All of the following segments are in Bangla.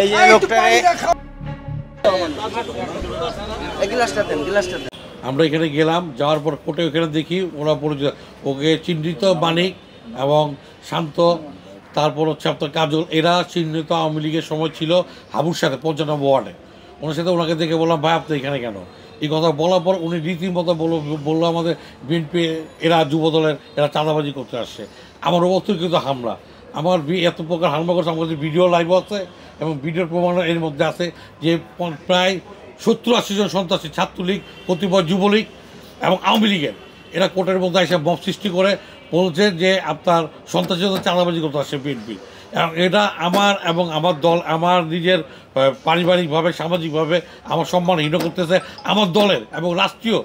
এই যে লোকটারে আমরা এখানে গেলাম, যাওয়ার পর কোর্টে ওখানে দেখি ওরা পরিচয়, ওকে চিহ্নিত মানিক এবং শান্ত, তারপর হচ্ছে আপনার কাজল, এরা চিহ্নিত আওয়ামী লীগের সময় ছিল হাবুর সাথে ৫৫ ওয়ার্ডে। ওনার সাথে ওনাকে দেখে বললাম ভাই আপনি এখানে কেন? এই কথা বলার পর উনি রীতিমতো বললো আমাদের বিএনপি এরা যুবদলের এরা চাঁদাবাজি করতে আসছে। আমার অতর্কিত হামলা, আমার এত প্রকার হামলা করছে, আমার কাছে ভিডিও লাইভ আছে এবং ভিডিওর প্রমাণ এর মধ্যে আছে যে প্রায় ৭০-৮০ জন সন্ত্রাসী ছাত্রলীগ, কতিপয় যুবলীগ এবং আওয়ামী লীগের এরা কোর্টের মধ্যে এসে মব সৃষ্টি করে বলছে যে আপনার সন্ত্রাসী চাঁদাবাজি করতে আসছে বিএনপি। এটা আমার এবং আমার দল, আমার নিজের পারিবারিকভাবে সামাজিকভাবে আমার সম্মান হীন করতেছে, আমার দলের এবং রাষ্ট্রীয়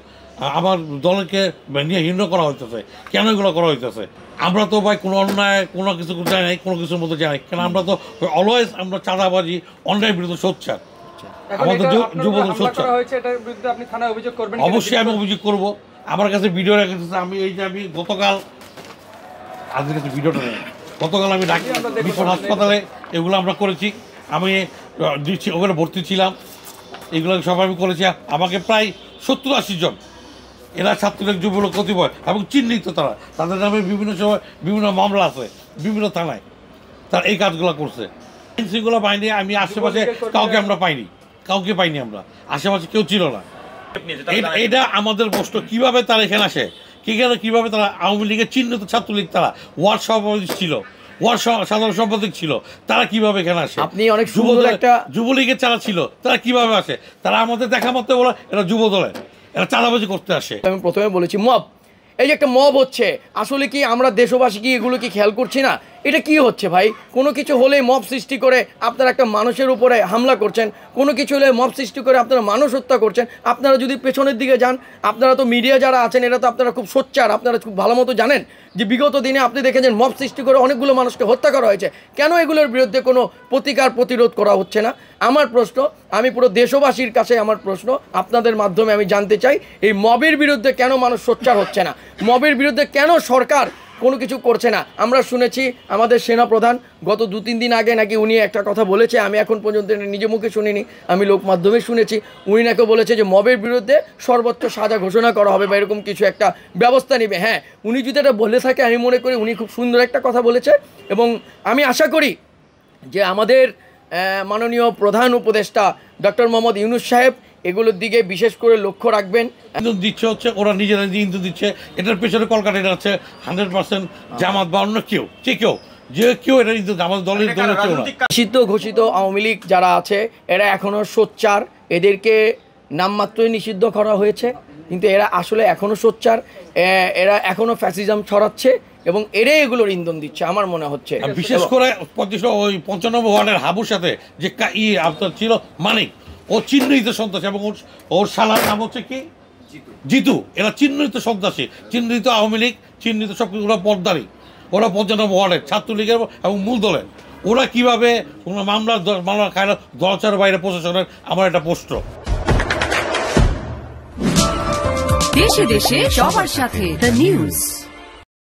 আমার দলকে নিয়ে হীন করা হইতেছে। কেন এগুলো করা হইতেছে? আমরা তো ভাই কোনো অন্যায় কোনো কিছু জানি নাই, কোনো কিছুর মধ্যে জানি, কেন আমরা তো অলওয়েজ আমরা চাঁদাবাজি অন্যায়ের বিরুদ্ধে সোচ্চার। আমাদের যুবদল সোচ্চার, অবশ্যই আমি অভিযোগ করব। আমার কাছে ভিডিও রেখেছে, আমি এই যে আমি গতকাল আজকের কাছে ভিডিওটা নেই, গতকাল আমি মিশন হাসপাতালে এগুলো আমরা করেছি, আমি ওখানে ভর্তি ছিলাম, এগুলো সব আমি করেছি। আমাকে প্রায় ৭০-৮০ জন এরা ছাত্রলীগ যুবলীগ কতিপয় এবং চিহ্নিত, তাদের নামে বিভিন্ন সময় বিভিন্ন মামলা আছে বিভিন্ন থানায়, তারা এই কাজগুলো করছে। আইন শৃঙ্খলা বাহিনী আমি আশেপাশে কাউকে আমরা পাইনি, কাউকে পাইনি, আমরা আশেপাশে কেউ ছিল না। এটা আমাদের প্রশ্ন, কিভাবে তারা এখানে আসে, কিভাবে তারা আওয়ামী লীগের চিহ্নিত ছাত্রলীগ, তারা ওয়ার্ড সভাপতি ছিল, ওয়ার্ড সাধারণ সম্পাদক ছিল, তারা কিভাবে এখানে আসে? আপনি অনেক সুন্দর একটা যুবলীগের যারা ছিল তারা কিভাবে আসে? তারা আমাদের দেখা মতো বলে এরা যুবদলের, এরা চাঁদাবাজি করতে আসে। আমি প্রথমে বলেছি মব, এই যে একটা মব হচ্ছে, আসলে কি আমরা দেশবাসী কি এগুলো কি খেয়াল করছি না? এটা কি হচ্ছে ভাই? কোনো কিছু হলেই মব সৃষ্টি করে আপনারা একটা মানুষের উপরে হামলা করছেন, কোনো কিছু হলে মব সৃষ্টি করে আপনারা মানুষ হত্যা করছেন। আপনারা যদি পেছনের দিকে যান, আপনারা তো মিডিয়া যারা আছেন এরা তো আপনারা খুব সোচ্চার, আপনারা খুব ভালো মতো জানেন যে বিগত দিনে আপনি দেখেছেন মব সৃষ্টি করে অনেকগুলো মানুষকে হত্যা করা হয়েছে। কেন এগুলোর বিরুদ্ধে কোনো প্রতিরোধ করা হচ্ছে না? আমার প্রশ্ন, আমি পুরো দেশবাসীর কাছে আমার প্রশ্ন, আপনাদের মাধ্যমে আমি জানতে চাই এই মবের বিরুদ্ধে কেন মানুষ সোচ্চার হচ্ছে না? মবের বিরুদ্ধে কেন সরকার কোনো কিছু করছে না? আমরা শুনেছি আমাদের সেনাপ্রধান গত ২-৩ দিন আগে নাকি উনি একটা কথা বলেছে, আমি এখন পর্যন্ত নিজে মুখে শুনিনি, আমি লোক মাধ্যমে শুনেছি, উনি নাকি বলেছে যে মবের বিরুদ্ধে সর্বোচ্চ সাজা ঘোষণা করা হবে বা এরকম কিছু একটা ব্যবস্থা নেবে। হ্যাঁ, উনি যদি এটা বলে থাকে আমি মনে করি উনি খুব সুন্দর একটা কথা বলেছে এবং আমি আশা করি যে আমাদের মাননীয় প্রধান উপদেষ্টা ডক্টর মোহাম্মদ ইউনূস সাহেব এগুলোর দিকে বিশেষ করে লক্ষ্য রাখবেন। ইন্ধন দিচ্ছে হচ্ছে ওরা নিজেরা যে ইন্ধন দিচ্ছে, এটার পেছনে কলকাতা আছে 100% জামাত বা অন্য কেউ যে কেউ এটা ইন্ধন আমাদের দলের কেউ না। নিষিদ্ধ ঘোষিত আওয়ামী লীগ যারা আছে এরা এখনও সোচ্চার, এদেরকে নামমাত্রই নিষিদ্ধ করা হয়েছে, কিন্তু এরা আসলে এখনও সোচ্চার, এরা এখনও ফ্যাসিজম ছড়াচ্ছে এবং এরাই এগুলোর ইন্ধন দিচ্ছে আমার মনে হচ্ছে। বিশেষ করে 95 ওয়ার্ডের হাবুর সাথে যে আপনার ছিল মানিক, ও চিহ্নিত সন্ত্রাসী এবং ওর শালার নাম হচ্ছে কি জিতু, এরা চিহ্নিত সন্ত্রাসী, চিহ্নিত আওয়ামী লীগ, চিহ্নিত সব কিছু পর্দারি, ওরা 95 ওয়ার্ডের ছাত্রলীগের এবং মূল দলের। ওরা কীভাবে কোনো মামলা খায় না, দলচার বাইরে প্রশাসনের, আমার একটা প্রশ্ন। দেশে দেশে সবার সাথে দ্য নিউজ।